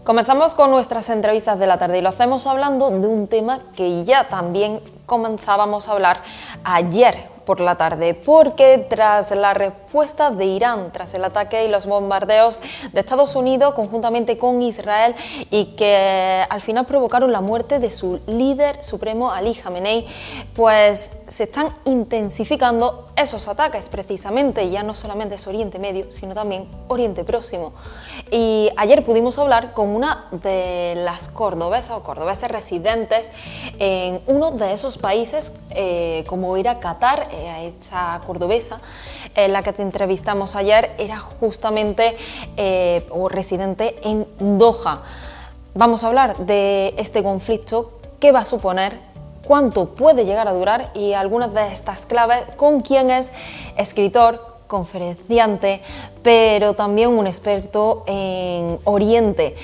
Comenzamos con nuestras entrevistas de la tarde y lo hacemos hablando de un tema que ya también comenzábamos a hablar ayer por la tarde, porque tras la respuesta de Irán, tras el ataque y los bombardeos de Estados Unidos conjuntamente con Israel y que al final provocaron la muerte de su líder supremo Ali Jamenei, pues se están intensificando esos ataques precisamente, ya no solamente es Oriente Medio, sino también Oriente Próximo. Y ayer pudimos hablar con una de las cordobesas o cordobeses residentes en uno de esos países, como era Qatar. Esta cordobesa, la que te entrevistamos ayer, era justamente o residente en Doha. Vamos a hablar de este conflicto, qué va a suponer, cuánto puede llegar a durar y algunas de estas claves con quien es escritor, conferenciante, pero también un experto en Oriente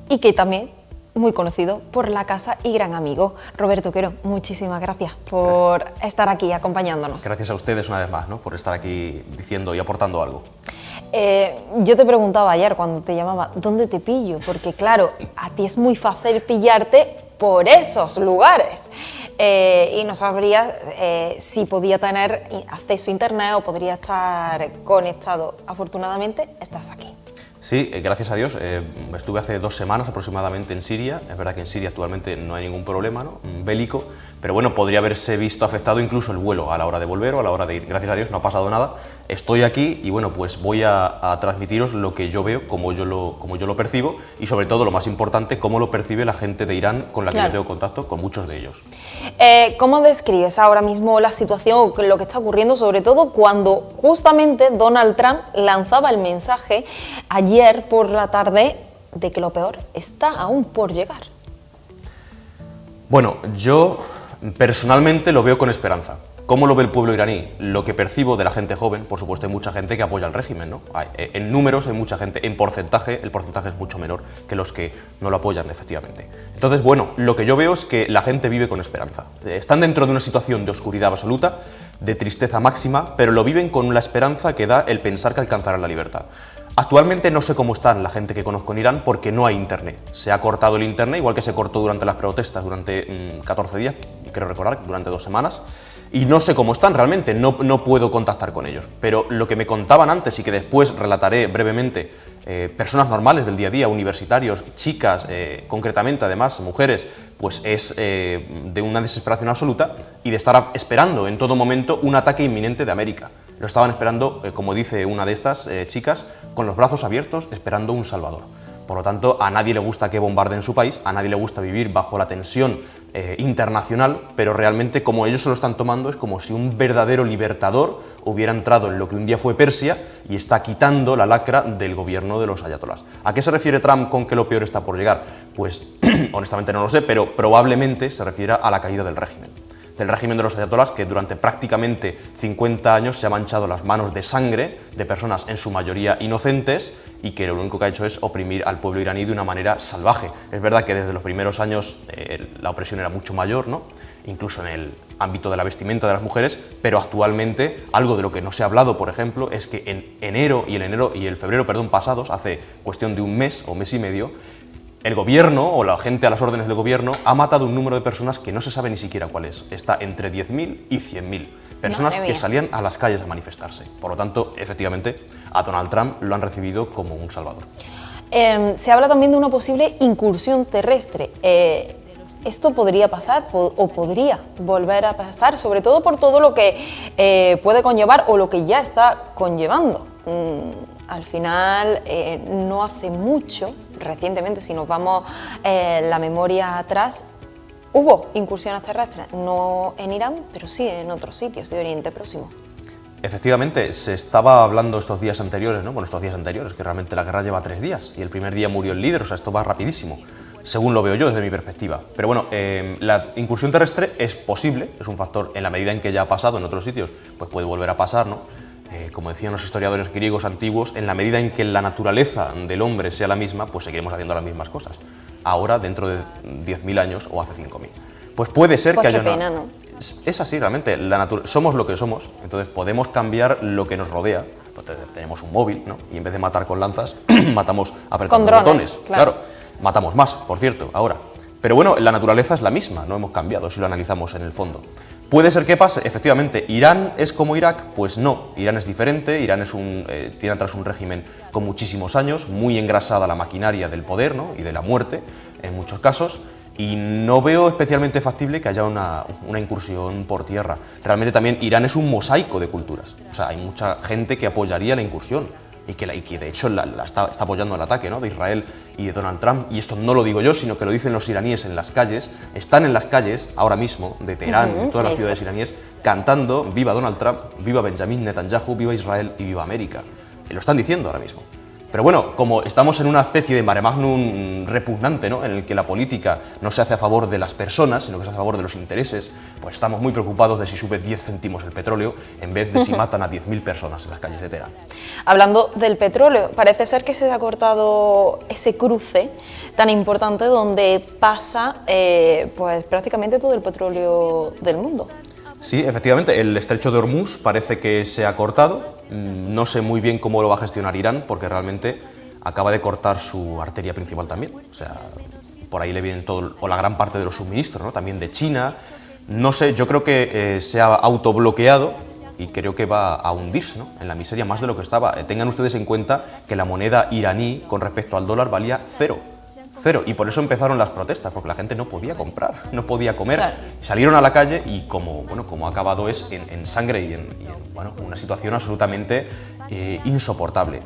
y que también muy conocido por la casa y gran amigo. Roberto Quero, muchísimas gracias por estar aquí acompañándonos. Gracias a ustedes una vez más, ¿no?, por estar aquí diciendo y aportando algo. Yo te preguntaba ayer cuando te llamaba, ¿dónde te pillo? Porque claro, a ti es muy fácil pillarte por esos lugares y no sabría si podía tener acceso a internet o podría estar conectado. Afortunadamente estás aquí. Sí, gracias a Dios. Estuve hace 2 semanas aproximadamente en Siria. Es verdad que en Siria actualmente no hay ningún problema, ¿no?, bélico, pero bueno, podría haberse visto afectado incluso el vuelo a la hora de volver o a la hora de ir. Gracias a Dios no ha pasado nada. Estoy aquí y bueno, pues voy a transmitiros lo que yo veo, como yo lo percibo y sobre todo, lo más importante, cómo lo percibe la gente de Irán con la que yo tengo contacto, con muchos de ellos. ¿Cómo describes ahora mismo la situación, lo que está ocurriendo, sobre todo cuando justamente Donald Trump lanzaba el mensaje ayer por la tarde de que lo peor está aún por llegar? Bueno, yo personalmente lo veo con esperanza. ¿Cómo lo ve el pueblo iraní? Lo que percibo de la gente joven, por supuesto hay mucha gente que apoya al régimen, ¿no? En números hay mucha gente, en porcentaje, el porcentaje es mucho menor que los que no lo apoyan, efectivamente. Entonces, bueno, lo que yo veo es que la gente vive con esperanza. Están dentro de una situación de oscuridad absoluta, de tristeza máxima, pero lo viven con la esperanza que da el pensar que alcanzarán la libertad. Actualmente no sé cómo está la gente que conozco en Irán porque no hay internet. Se ha cortado el internet, igual que se cortó durante las protestas durante 14 días, creo recordar, durante 2 semanas. Y no sé cómo están realmente, no puedo contactar con ellos. Pero lo que me contaban antes y que después relataré brevemente, personas normales del día a día, universitarios, chicas, concretamente además mujeres, pues es de una desesperación absoluta y de estar esperando en todo momento un ataque inminente de América. Lo estaban esperando, como dice una de estas chicas, con los brazos abiertos, esperando un salvador. Por lo tanto, a nadie le gusta que bombarden su país, a nadie le gusta vivir bajo la tensión internacional, pero realmente como ellos se lo están tomando es como si un verdadero libertador hubiera entrado en lo que un día fue Persia y está quitando la lacra del gobierno de los ayatolás. ¿A qué se refiere Trump con que lo peor está por llegar? Pues honestamente no lo sé, pero probablemente se refiere a la caída del régimen de los ayatolás, que durante prácticamente 50 años se ha manchado las manos de sangre de personas en su mayoría inocentes y que lo único que ha hecho es oprimir al pueblo iraní de una manera salvaje. Es verdad que desde los primeros años la opresión era mucho mayor, ¿no?, incluso en el ámbito de la vestimenta de las mujeres, pero actualmente algo de lo que no se ha hablado, por ejemplo, es que en enero y el febrero pasados, hace cuestión de un mes o mes y medio, el gobierno o la gente a las órdenes del gobierno ha matado un número de personas que no se sabe ni siquiera cuál es. Está entre 10.000 y 100.000 personas que salían a las calles a manifestarse. Por lo tanto, efectivamente, a Donald Trump lo han recibido como un salvador. Se habla también de una posible incursión terrestre. ¿Esto podría pasar o podría volver a pasar? Sobre todo por todo lo que puede conllevar o lo que ya está conllevando. Al final, no hace mucho, recientemente, si nos vamos la memoria atrás, hubo incursiones terrestres, no en Irán, pero sí en otros sitios de Oriente Próximo. Efectivamente, se estaba hablando estos días anteriores, ¿no? Bueno, estos días anteriores, que realmente la guerra lleva 3 días y el primer día murió el líder, o sea, esto va rapidísimo, según lo veo yo desde mi perspectiva. Pero bueno, la incursión terrestre es posible, es un factor, en la medida en que ya ha pasado en otros sitios, pues puede volver a pasar, ¿no? Como decían los historiadores griegos antiguos, en la medida en que la naturaleza del hombre sea la misma, pues seguiremos haciendo las mismas cosas. Ahora, dentro de 10.000 años o hace 5.000. Pues puede ser que haya una... ¿no? Es así realmente, somos lo que somos, entonces podemos cambiar lo que nos rodea, pues tenemos un móvil, ¿no? Y en vez de matar con lanzas, matamos apretando Con drones, botones. claro. Matamos más, por cierto, ahora. Pero bueno, la naturaleza es la misma, no hemos cambiado si lo analizamos en el fondo. ¿Puede ser que pase? Efectivamente, ¿Irán es como Irak? Pues no, Irán es diferente, Irán es tiene atrás un régimen con muchísimos años, muy engrasada la maquinaria del poder, ¿no? Y de la muerte, en muchos casos, y no veo especialmente factible que haya una incursión por tierra. Realmente también Irán es un mosaico de culturas, o sea, hay mucha gente que apoyaría la incursión, y que de hecho está apoyando el ataque, ¿no? De Israel y de Donald Trump, y esto no lo digo yo, sino que lo dicen los iraníes en las calles, están en las calles ahora mismo de Teherán y todas las ciudades iraníes cantando viva Donald Trump, viva Benjamin Netanyahu, viva Israel y viva América. Y lo están diciendo ahora mismo. Pero bueno, como estamos en una especie de mare magnum repugnante, ¿no? En el que la política no se hace a favor de las personas, sino que se hace a favor de los intereses, pues estamos muy preocupados de si sube 10 céntimos el petróleo en vez de si matan a 10.000 personas en las calles de Teherán. Hablando del petróleo, parece ser que se ha cortado ese cruce tan importante donde pasa pues prácticamente todo el petróleo del mundo. Sí, efectivamente, el estrecho de Hormuz parece que se ha cortado. No sé muy bien cómo lo va a gestionar Irán, porque realmente acaba de cortar su arteria principal también. O sea, por ahí le vienen todo, o la gran parte de los suministros, ¿no? También de China. No sé, yo creo que se ha autobloqueado y creo que va a hundirse, ¿no? En la miseria más de lo que estaba. Tengan ustedes en cuenta que la moneda iraní con respecto al dólar valía cero. Y por eso empezaron las protestas, porque la gente no podía comprar, no podía comer. Claro. Salieron a la calle y como ha acabado es en sangre y en una situación absolutamente insoportable.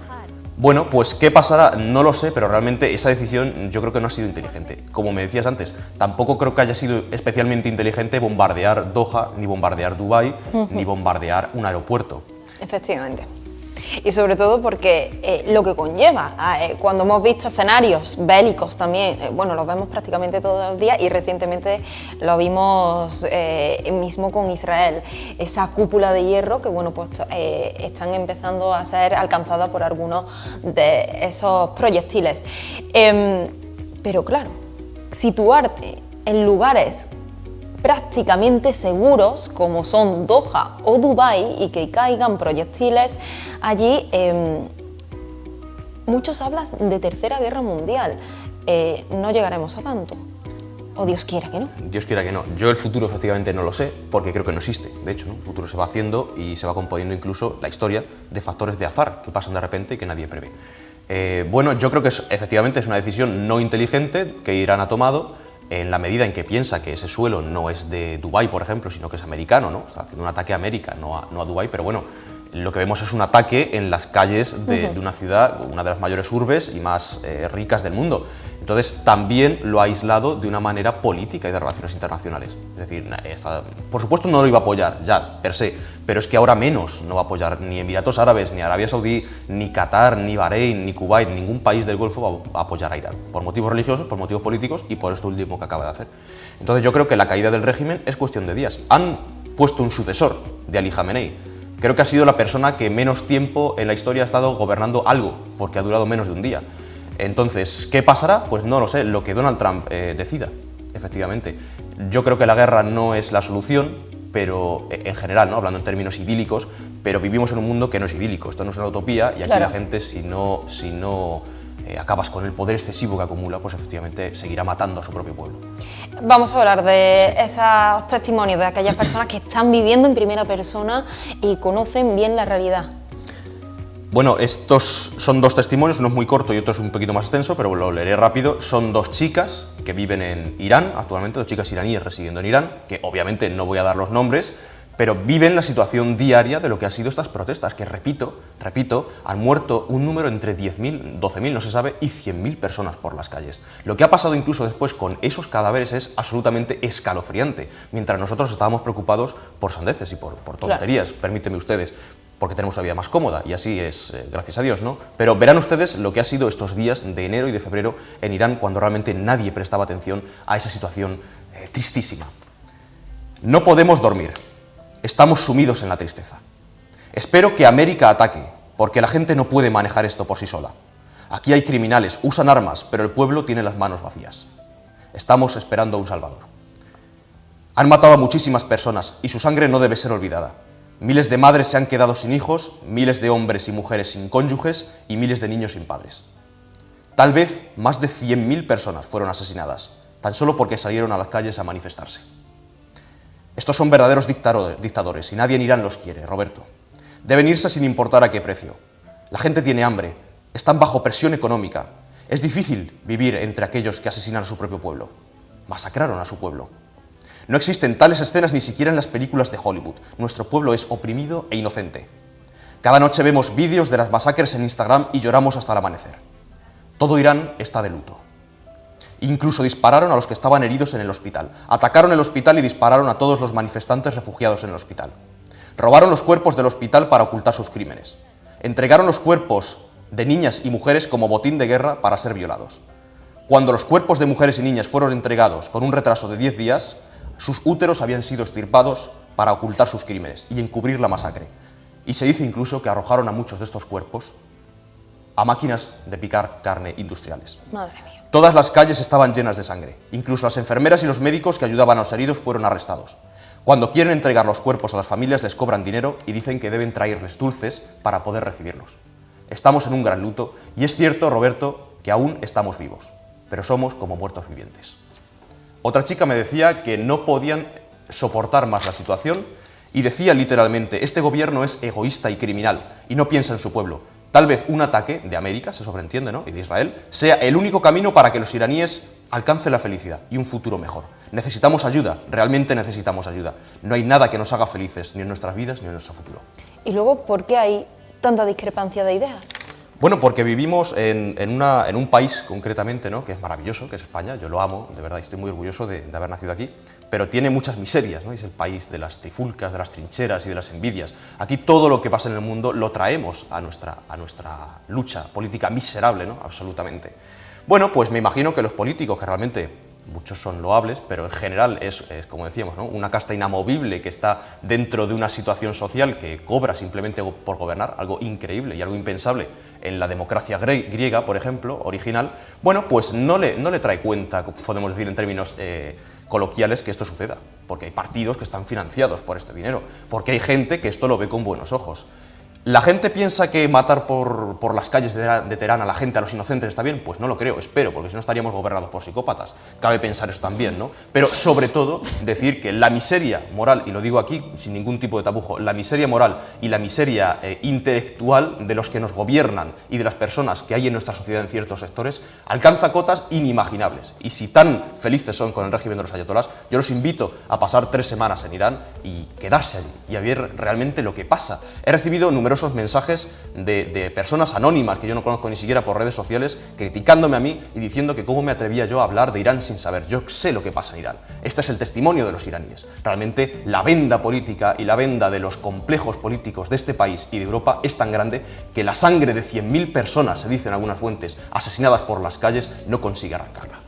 Bueno, pues ¿qué pasará? No lo sé, pero realmente esa decisión yo creo que no ha sido inteligente. Como me decías antes, tampoco creo que haya sido especialmente inteligente bombardear Doha, ni bombardear Dubái, ni bombardear un aeropuerto. Efectivamente. Y sobre todo porque lo que conlleva, cuando hemos visto escenarios bélicos también, bueno, los vemos prácticamente todos los días y recientemente lo vimos mismo con Israel, esa cúpula de hierro que bueno, pues están empezando a ser alcanzada por algunos de esos proyectiles. Pero claro, situarte en lugares prácticamente seguros como son Doha o Dubái y que caigan proyectiles allí, muchos hablan de tercera guerra mundial. No llegaremos a tanto, o Dios quiera que no. Dios quiera que no. Yo el futuro efectivamente no lo sé, porque creo que no existe. De hecho, ¿no? El futuro se va haciendo y se va componiendo incluso la historia de factores de azar que pasan de repente y que nadie prevé. Bueno, yo creo que efectivamente es una decisión no inteligente que Irán ha tomado, en la medida en que piensa que ese suelo no es de Dubái, por ejemplo, sino que es americano, ¿no? Está haciendo un ataque a América, no a Dubái, pero bueno, lo que vemos es un ataque en las calles de una ciudad, una de las mayores urbes y más ricas del mundo. Entonces, también lo ha aislado de una manera política y de relaciones internacionales. Es decir, por supuesto no lo iba a apoyar, ya, per se, pero es que ahora menos no va a apoyar ni Emiratos Árabes, ni Arabia Saudí, ni Qatar, ni Bahrein, ni Kuwait, ningún país del Golfo va a apoyar a Irán, por motivos religiosos, por motivos políticos y por esto último que acaba de hacer. Entonces yo creo que la caída del régimen es cuestión de días. Han puesto un sucesor de Ali Khamenei. Creo que ha sido la persona que menos tiempo en la historia ha estado gobernando algo, porque ha durado menos de un día. Entonces, ¿qué pasará? Pues no lo sé, lo que Donald Trump decida, efectivamente. Yo creo que la guerra no es la solución, pero en general, ¿no? Hablando en términos idílicos, pero vivimos en un mundo que no es idílico, esto no es una utopía y aquí claro, la gente si no acabas con el poder excesivo que acumula, pues efectivamente seguirá matando a su propio pueblo. Vamos a hablar de esos testimonios de aquellas personas que están viviendo en primera persona y conocen bien la realidad. Bueno, estos son dos testimonios, uno es muy corto y otro es un poquito más extenso, pero lo leeré rápido. Son dos chicas que viven en Irán, actualmente, dos chicas iraníes residiendo en Irán, que obviamente no voy a dar los nombres, pero viven la situación diaria de lo que han sido estas protestas, que repito, han muerto un número entre 10.000, 12.000, no se sabe, y 100.000 personas por las calles. Lo que ha pasado incluso después con esos cadáveres es absolutamente escalofriante, mientras nosotros estábamos preocupados por sandeces y por tonterías, claro, permíteme ustedes, porque tenemos una vida más cómoda, y así es, gracias a Dios, ¿no? Pero verán ustedes lo que ha sido estos días de enero y de febrero en Irán, cuando realmente nadie prestaba atención a esa situación tristísima. No podemos dormir. Estamos sumidos en la tristeza. Espero que América ataque, porque la gente no puede manejar esto por sí sola. Aquí hay criminales, usan armas, pero el pueblo tiene las manos vacías. Estamos esperando a un salvador. Han matado a muchísimas personas y su sangre no debe ser olvidada. Miles de madres se han quedado sin hijos, miles de hombres y mujeres sin cónyuges y miles de niños sin padres. Tal vez más de 100.000 personas fueron asesinadas, tan solo porque salieron a las calles a manifestarse. Estos son verdaderos dictadores y nadie en Irán los quiere, Roberto. Deben irse sin importar a qué precio. La gente tiene hambre, están bajo presión económica. Es difícil vivir entre aquellos que asesinan a su propio pueblo. Masacraron a su pueblo. No existen tales escenas ni siquiera en las películas de Hollywood. Nuestro pueblo es oprimido e inocente. Cada noche vemos vídeos de las masacres en Instagram y lloramos hasta el amanecer. Todo Irán está de luto. Incluso dispararon a los que estaban heridos en el hospital. Atacaron el hospital y dispararon a todos los manifestantes refugiados en el hospital. Robaron los cuerpos del hospital para ocultar sus crímenes. Entregaron los cuerpos de niñas y mujeres como botín de guerra para ser violados. Cuando los cuerpos de mujeres y niñas fueron entregados con un retraso de 10 días, sus úteros habían sido extirpados para ocultar sus crímenes y encubrir la masacre. Y se dice incluso que arrojaron a muchos de estos cuerpos a máquinas de picar carne industriales. Madre mía. Todas las calles estaban llenas de sangre. Incluso las enfermeras y los médicos que ayudaban a los heridos fueron arrestados. Cuando quieren entregar los cuerpos a las familias les cobran dinero y dicen que deben traerles dulces para poder recibirlos. Estamos en un gran luto y es cierto, Roberto, que aún estamos vivos, pero somos como muertos vivientes. Otra chica me decía que no podían soportar más la situación y decía literalmente: este gobierno es egoísta y criminal y no piensa en su pueblo. Tal vez un ataque de América, se sobreentiende, ¿no?, y de Israel, sea el único camino para que los iraníes alcancen la felicidad y un futuro mejor. Necesitamos ayuda, realmente necesitamos ayuda. No hay nada que nos haga felices, ni en nuestras vidas ni en nuestro futuro. Y luego, ¿por qué hay tanta discrepancia de ideas? Bueno, porque vivimos en un país concretamente, ¿no?, que es maravilloso, que es España. Yo lo amo, de verdad, y estoy muy orgulloso de haber nacido aquí, pero tiene muchas miserias, ¿no? Es el país de las trifulcas, de las trincheras y de las envidias. Aquí todo lo que pasa en el mundo lo traemos a nuestra lucha política miserable, ¿no?, absolutamente. Bueno, pues me imagino que los políticos, que realmente muchos son loables, pero en general es como decíamos, ¿no?, una casta inamovible que está dentro de una situación social que cobra simplemente por gobernar, algo increíble y algo impensable en la democracia griega, por ejemplo, original. Bueno, pues no le trae cuenta, podemos decir en términos coloquiales, que esto suceda, porque hay partidos que están financiados por este dinero, porque hay gente que esto lo ve con buenos ojos. ¿La gente piensa que matar por las calles de Teherán a la gente, a los inocentes, está bien? Pues no lo creo, espero, porque si no estaríamos gobernados por psicópatas. Cabe pensar eso también, ¿no? Pero sobre todo decir que la miseria moral, y lo digo aquí sin ningún tipo de tapujo, la miseria moral y la miseria intelectual de los que nos gobiernan y de las personas que hay en nuestra sociedad en ciertos sectores alcanza cotas inimaginables. Y si tan felices son con el régimen de los ayatolás, yo los invito a pasar 3 semanas en Irán y quedarse allí y a ver realmente lo que pasa. He recibido numerosos mensajes de personas anónimas que yo no conozco ni siquiera por redes sociales, criticándome a mí y diciendo que cómo me atrevía yo a hablar de Irán sin saber. Yo sé lo que pasa en Irán. Este es el testimonio de los iraníes. Realmente la venda política y la venda de los complejos políticos de este país y de Europa es tan grande que la sangre de 100.000 personas, se dicen algunas fuentes, asesinadas por las calles, no consigue arrancarla.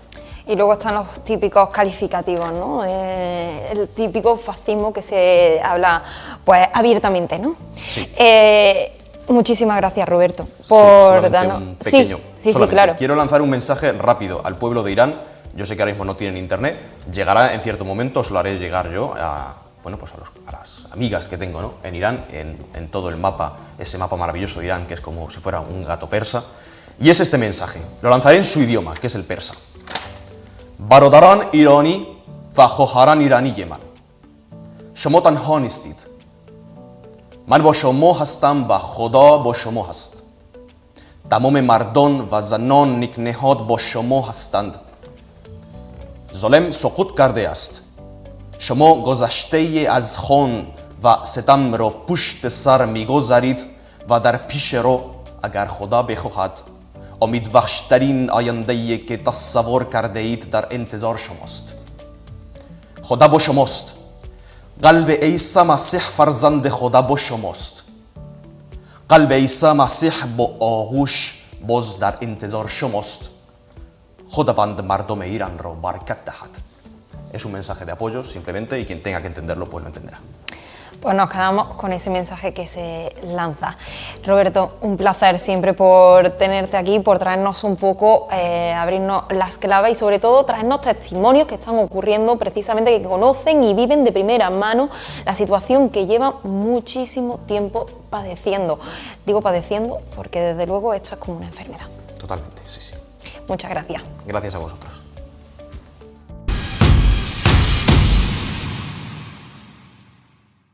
Y luego están los típicos calificativos, ¿no? El típico fascismo que se habla, pues, abiertamente, ¿no? Sí. Muchísimas gracias, Roberto, por darnos... Un pequeño, sí, claro. Quiero lanzar un mensaje rápido al pueblo de Irán. Yo sé que ahora mismo no tienen internet, llegará en cierto momento, os lo haré llegar yo a las amigas que tengo, ¿no?, en Irán, en todo el mapa, ese mapa maravilloso de Irán, que es como si fuera un gato persa. Y es este mensaje, lo lanzaré en su idioma, que es el persa. برادران ایرانی و خواهران ایرانی من، شما تنها نیستید. من با شما هستم و خدا با شما هست. تمام مردان و زنان نیکنهاد با شما هستند. ظالم سقوط کرده است. شما گذشته از خون و ستم را پشت سر میگذارید و در پیش رو اگر خدا بخواهد امیدبخشترین آینده‌ای که تصور کرده اید در انتظار شماست. خدا با شماست. قلب عیسی مسیح فرزند خدا با شماست. قلب عیسی مسیح با آغوش باز در انتظار شماست. خداوند مردم ایران را برکت دهد. Es un mensaje de apoyo simplemente y quien tenga que entenderlo pues lo entenderá. Pues nos quedamos con ese mensaje que se lanza. Roberto, un placer siempre por tenerte aquí, por traernos un poco, abrirnos las claves y sobre todo traernos testimonios que están ocurriendo precisamente, que conocen y viven de primera mano la situación que llevan muchísimo tiempo padeciendo. Digo padeciendo porque desde luego esto es como una enfermedad. Totalmente, sí, sí. Muchas gracias. Gracias a vosotros.